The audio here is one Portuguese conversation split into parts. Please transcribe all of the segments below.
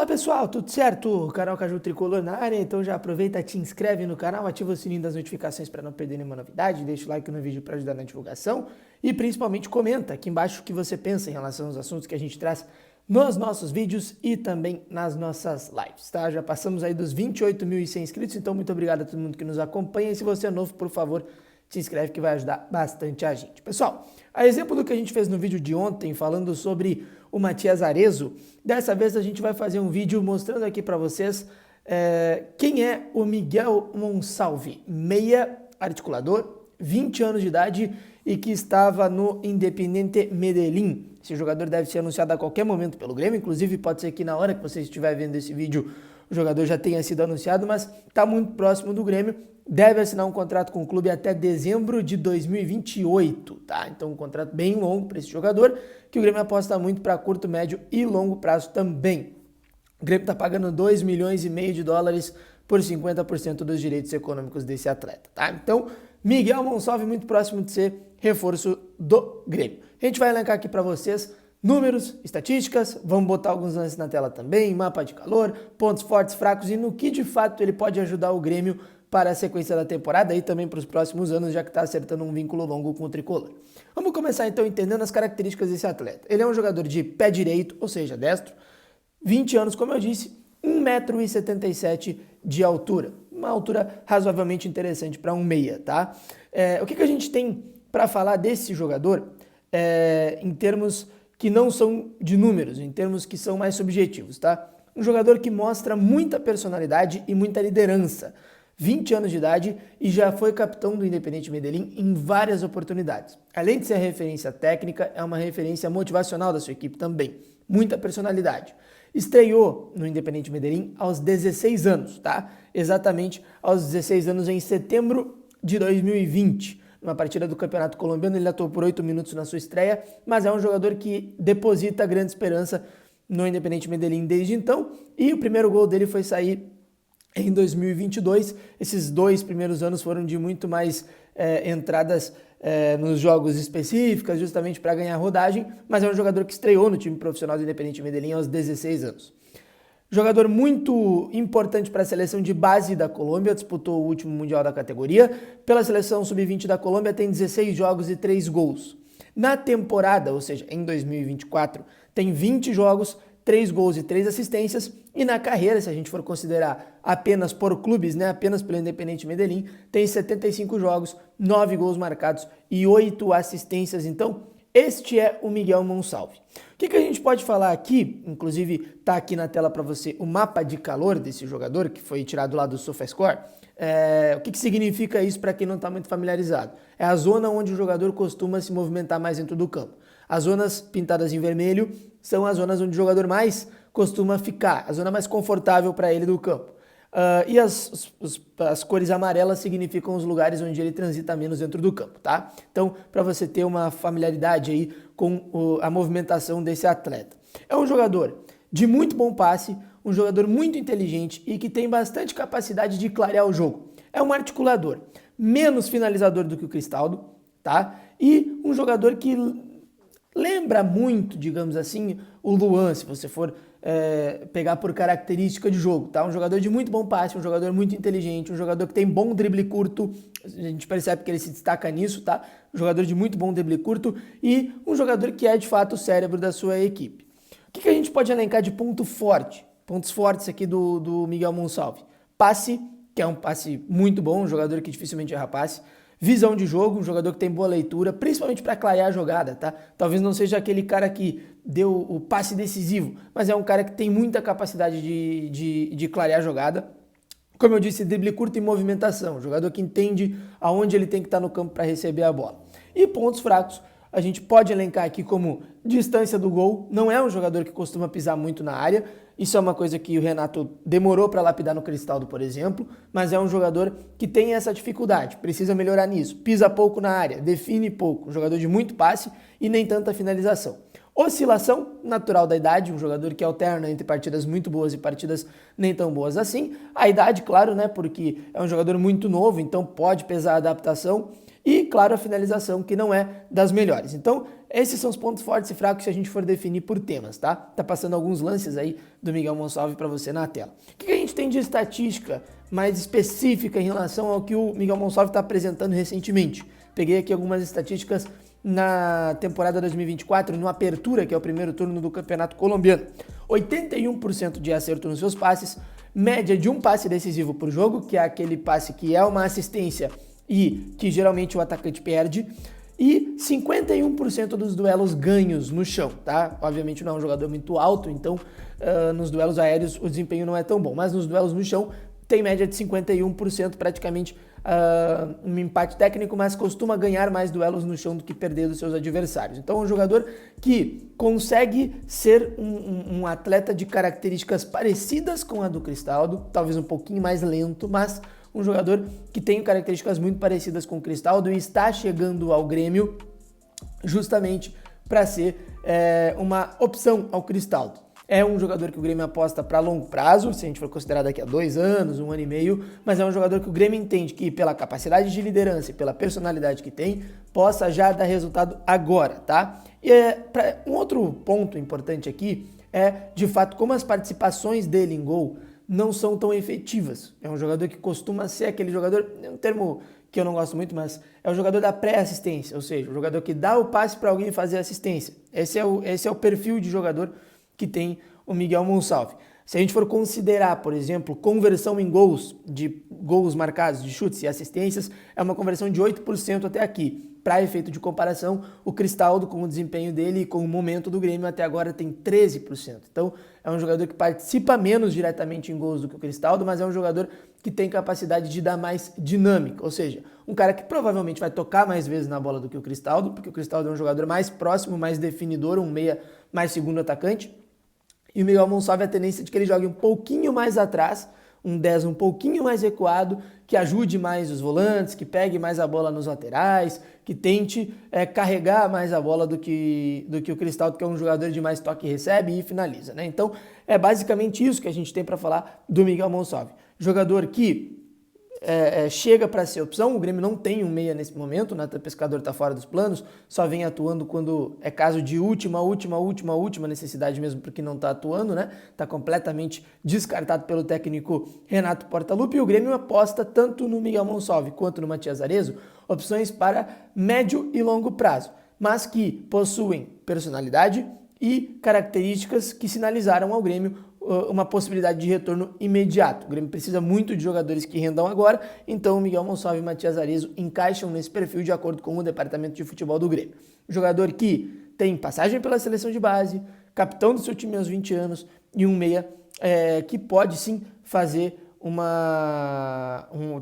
Fala pessoal, tudo certo? Canal Caju Tricolor na área, então já aproveita, te inscreve no canal, ativa o sininho das notificações para não perder nenhuma novidade, deixa o like no vídeo para ajudar na divulgação e principalmente comenta aqui embaixo o que você pensa em relação aos assuntos que a gente traz nos nossos vídeos e também nas nossas lives, tá? Já passamos aí dos 28.100 inscritos, então muito obrigado a todo mundo que nos acompanha e se você é novo, por favor, se inscreve que vai ajudar bastante a gente. Pessoal, a exemplo do que a gente fez no vídeo de ontem, falando sobre o Matias Arezzo, dessa vez a gente vai fazer um vídeo mostrando aqui para vocês quem é o Miguel Monsalve, meia articulador, 20 anos de idade e que estava no Independiente Medellín. Esse jogador deve ser anunciado a qualquer momento pelo Grêmio, inclusive pode ser que na hora que você estiver vendo esse vídeo o jogador já tenha sido anunciado, mas está muito próximo do Grêmio, deve assinar um contrato com o clube até dezembro de 2028, tá? Então um contrato bem longo para esse jogador, que o Grêmio aposta muito para curto, médio e longo prazo também. O Grêmio está pagando 2,5 milhões de dólares por 50% dos direitos econômicos desse atleta, tá? Então, Miguel Monsalve muito próximo de ser reforço do Grêmio. A gente vai elencar aqui para vocês números, estatísticas, vamos botar alguns lances na tela também, mapa de calor, pontos fortes, fracos e no que de fato ele pode ajudar o Grêmio para a sequência da temporada e também para os próximos anos, já que está acertando um vínculo longo com o Tricolor. Vamos começar então entendendo as características desse atleta. Ele é um jogador de pé direito, ou seja, destro, 20 anos, como eu disse, 1,77 m de altura. Uma altura razoavelmente interessante para um meia, tá? O que a gente tem para falar desse jogador em termos que não são de números, em termos que são mais subjetivos, tá? Um jogador que mostra muita personalidade e muita liderança. 20 anos de idade e já foi capitão do Independiente Medellín em várias oportunidades. Além de ser referência técnica, é uma referência motivacional da sua equipe também. Muita personalidade. Estreou no Independiente Medellín aos 16 anos, tá? Exatamente aos 16 anos em setembro de 2020. Numa partida do Campeonato Colombiano, ele atuou por 8 minutos na sua estreia, mas é um jogador que deposita grande esperança no Independiente Medellín desde então, e o primeiro gol dele foi sair em 2022. Esses dois primeiros anos foram de muito mais entradas nos jogos específicas, justamente para ganhar rodagem, mas é um jogador que estreou no time profissional do Independiente Medellín aos 16 anos. Jogador muito importante para a seleção de base da Colômbia, disputou o último Mundial da categoria. Pela seleção sub-20 da Colômbia tem 16 jogos e 3 gols. Na temporada, ou seja, em 2024, tem 20 jogos, 3 gols e 3 assistências. E na carreira, se a gente for considerar apenas por clubes, né, apenas pelo Independiente Medellín, tem 75 jogos, 9 gols marcados e 8 assistências. Então, este é o Miguel Monsalve. O que a gente pode falar aqui, inclusive está aqui na tela para você o mapa de calor desse jogador, que foi tirado lá do SofaScore. O que significa isso para quem não está muito familiarizado? É a zona onde o jogador costuma se movimentar mais dentro do campo. As zonas pintadas em vermelho são as zonas onde o jogador mais costuma ficar, a zona mais confortável para ele do campo. E as cores amarelas significam os lugares onde ele transita menos dentro do campo, tá? Então, para você ter uma familiaridade aí com a movimentação desse atleta. É um jogador de muito bom passe, um jogador muito inteligente e que tem bastante capacidade de clarear o jogo. É um articulador, menos finalizador do que o Cristaldo, tá? E um jogador que lembra muito, digamos assim, o Luan, se você for pegar por característica de jogo, tá? Um jogador de muito bom passe, um jogador muito inteligente, um jogador que tem bom drible curto, a gente percebe que ele se destaca nisso, tá? Um jogador de muito bom drible curto e um jogador que é de fato o cérebro da sua equipe. O que a gente pode elencar de ponto forte? Pontos fortes aqui do Miguel Monsalve. Passe, que é um passe muito bom, um jogador que dificilmente erra passe. Visão de jogo, um jogador que tem boa leitura, principalmente para clarear a jogada, tá? Talvez não seja aquele cara que deu o passe decisivo, mas é um cara que tem muita capacidade de clarear a jogada. Como eu disse, drible curto e movimentação, um jogador que entende aonde ele tem que estar no campo para receber a bola. E pontos fracos, a gente pode elencar aqui como distância do gol, não é um jogador que costuma pisar muito na área, isso é uma coisa que o Renato demorou para lapidar no Cristaldo, por exemplo, mas é um jogador que tem essa dificuldade, precisa melhorar nisso, pisa pouco na área, define pouco, um jogador de muito passe e nem tanta finalização. Oscilação natural da idade, um jogador que alterna entre partidas muito boas e partidas nem tão boas assim. A idade, claro, né, porque é um jogador muito novo, então pode pesar a adaptação. e, claro, a finalização, que não é das melhores. Então, esses são os pontos fortes e fracos se a gente for definir por temas, tá? Tá passando alguns lances aí do Miguel Monsalve para você na tela. O que a gente tem de estatística mais específica em relação ao que o Miguel Monsalve está apresentando recentemente? Peguei aqui algumas estatísticas na temporada 2024, no Apertura, que é o primeiro turno do Campeonato Colombiano. 81% de acerto nos seus passes, média de um passe decisivo por jogo, que é aquele passe que é uma assistência e que geralmente o atacante perde, e 51% dos duelos ganhos no chão, tá? Obviamente não é um jogador muito alto, então nos duelos aéreos o desempenho não é tão bom, mas nos duelos no chão tem média de 51%, praticamente um empate técnico, mas costuma ganhar mais duelos no chão do que perder dos seus adversários. Então é um jogador que consegue ser um atleta de características parecidas com a do Cristaldo, talvez um pouquinho mais lento, mas um jogador que tem características muito parecidas com o Cristaldo e está chegando ao Grêmio justamente para ser uma opção ao Cristaldo. É um jogador que o Grêmio aposta para longo prazo, se a gente for considerar daqui a 2 anos, 1 ano e meio, mas é um jogador que o Grêmio entende que pela capacidade de liderança e pela personalidade que tem, possa já dar resultado agora, tá? E um outro ponto importante aqui é, de fato, como as participações dele em gol não são tão efetivas. É um jogador que costuma ser aquele jogador, é um termo que eu não gosto muito, mas é o jogador da pré-assistência, ou seja, o jogador que dá o passe para alguém fazer assistência. Esse é o perfil de jogador que tem o Miguel Monsalve. Se a gente for considerar, por exemplo, conversão em gols, de gols marcados, de chutes e assistências, é uma conversão de 8% até aqui. Para efeito de comparação, o Cristaldo, com o desempenho dele e com o momento do Grêmio, até agora tem 13%. Então, é um jogador que participa menos diretamente em gols do que o Cristaldo, mas é um jogador que tem capacidade de dar mais dinâmica. Ou seja, um cara que provavelmente vai tocar mais vezes na bola do que o Cristaldo, porque o Cristaldo é um jogador mais próximo, mais definidor, um meia mais segundo atacante. E o Miguel Monsalve a tendência de que ele jogue um pouquinho mais atrás, um 10 um pouquinho mais recuado, que ajude mais os volantes, que pegue mais a bola nos laterais, que tente carregar mais a bola do que o Cristaldo, que é um jogador de mais toque, recebe e finaliza, né? Então é basicamente isso que a gente tem para falar do Miguel Monsalve. Jogador que chega para ser opção, o Grêmio não tem um meia nesse momento, o Nathan Pescador está fora dos planos, só vem atuando quando é caso de última necessidade mesmo, porque não está atuando, né? Está completamente descartado pelo técnico Renato Portaluppi, e o Grêmio aposta tanto no Miguel Monsalve quanto no Matias Arezo, opções para médio e longo prazo, mas que possuem personalidade e características que sinalizaram ao Grêmio uma possibilidade de retorno imediato. O Grêmio precisa muito de jogadores que rendam agora, então o Miguel Monsalve e o Matias Arezo encaixam nesse perfil de acordo com o departamento de futebol do Grêmio. Jogador que tem passagem pela seleção de base, capitão do seu time aos 20 anos e um meia que pode sim fazer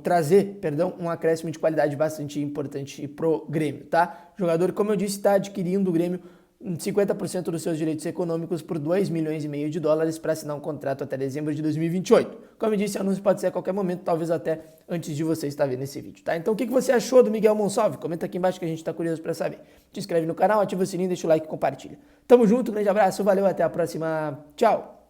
trazer um acréscimo de qualidade bastante importante pro Grêmio, tá? Jogador, como eu disse, está adquirindo o Grêmio 50% dos seus direitos econômicos por 2,5 milhões de dólares para assinar um contrato até dezembro de 2028. Como eu disse, o anúncio pode ser a qualquer momento, talvez até antes de você estar vendo esse vídeo, tá? Então o que você achou do Miguel Monsalve? Comenta aqui embaixo que a gente está curioso para saber. Te inscreve no canal, ativa o sininho, deixa o like e compartilha. Tamo junto, grande abraço, valeu, até a próxima, tchau!